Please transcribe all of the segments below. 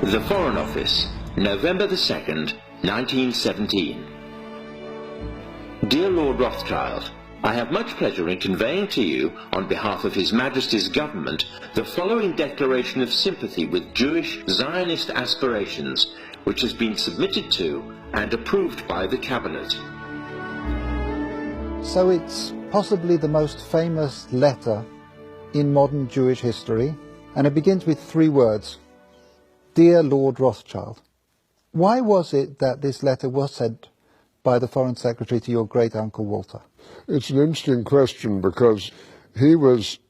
The Foreign Office, November the 2nd, 1917. Dear Lord Rothschild, I have much pleasure in conveying to you, on behalf of His Majesty's Government, the following declaration of sympathy with Jewish Zionist aspirations, which has been submitted to and approved by the Cabinet. So it's possibly the most famous letter in modern Jewish history, and it begins with 3 words: Dear Lord Rothschild. Why was it that this letter was sent by the Foreign Secretary to your great-uncle Walter? It's an interesting question because he was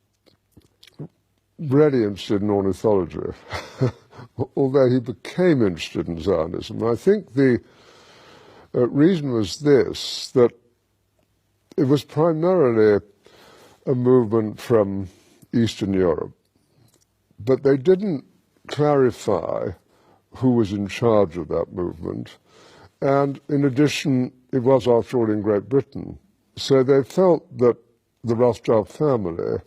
really interested in ornithology, although he became interested in Zionism. I think the reason was this, that it was primarily a movement from Eastern Europe, but they didn't clarify who was in charge of that movement. And in addition, it was after all in Great Britain. So they felt that the Rothschild family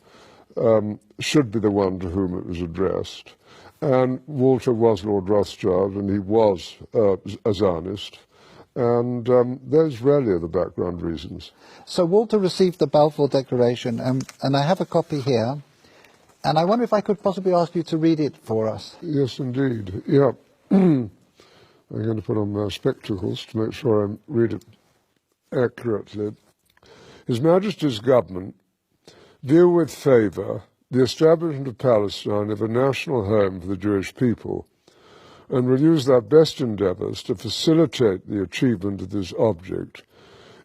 should be the one to whom it was addressed. And Walter was Lord Rothschild, and he was a Zionist. And those really are the background reasons. So Walter received the Balfour Declaration, and I have a copy here. And I wonder if I could possibly ask you to read it for us. Yes, indeed. Yeah. I'm going to put on my spectacles to make sure I read it accurately. His Majesty's Government view with favour the establishment of Palestine as a national home for the Jewish people, and will use their best endeavours to facilitate the achievement of this object,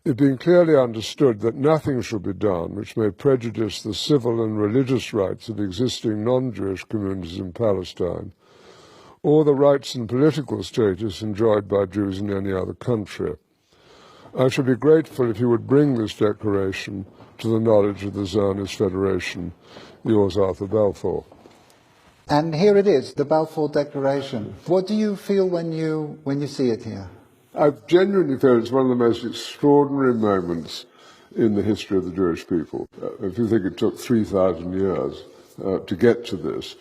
it being clearly understood that nothing shall be done which may prejudice the civil and religious rights of existing non-Jewish communities in Palestine, or the rights and political status enjoyed by Jews in any other country. I should be grateful if you would bring this declaration to the knowledge of the Zionist Federation. Yours, Arthur Balfour. And here it is, the Balfour Declaration. What do you feel when you see it here? I genuinely feel it's one of the most extraordinary moments in the history of the Jewish people. If you think it took 3,000 years to get to this,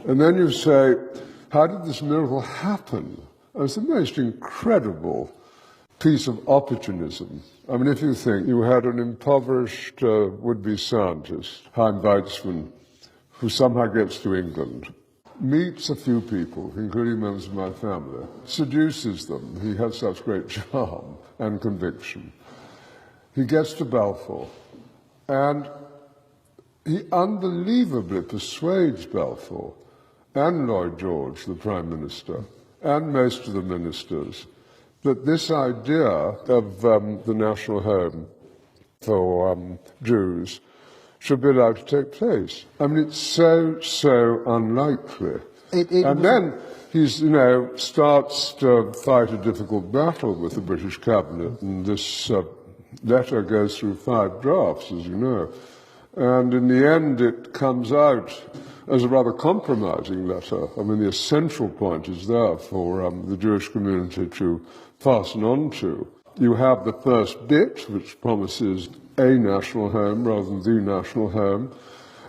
and then you say, how did this miracle happen? It's the most incredible piece of opportunism. I mean, if you think you had an impoverished would-be scientist, Chaim Weizmann, who somehow gets to England, meets a few people, including members of my family, seduces them. He has such great charm and conviction. He gets to Balfour, and he unbelievably persuades Balfour and Lloyd George, the Prime Minister, and most of the ministers, that this idea of the national home for Jews should be allowed to take place. I mean, it's so unlikely. Then he's, starts to fight a difficult battle with the British cabinet, and this letter goes through 5 drafts, as you know. And in the end, it comes out as a rather compromising letter. I mean, the essential point is there for the Jewish community to fasten on to. You have the first bit, which promises a national home rather than the national home,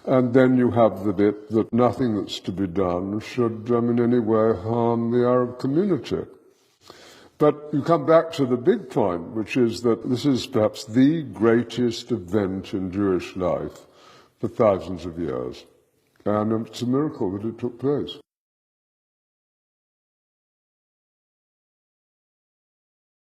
and then you have the bit that nothing that's to be done should in any way harm the Arab community. But you come back to the big point, which is that this is perhaps the greatest event in Jewish life for thousands of years, and it's a miracle that it took place.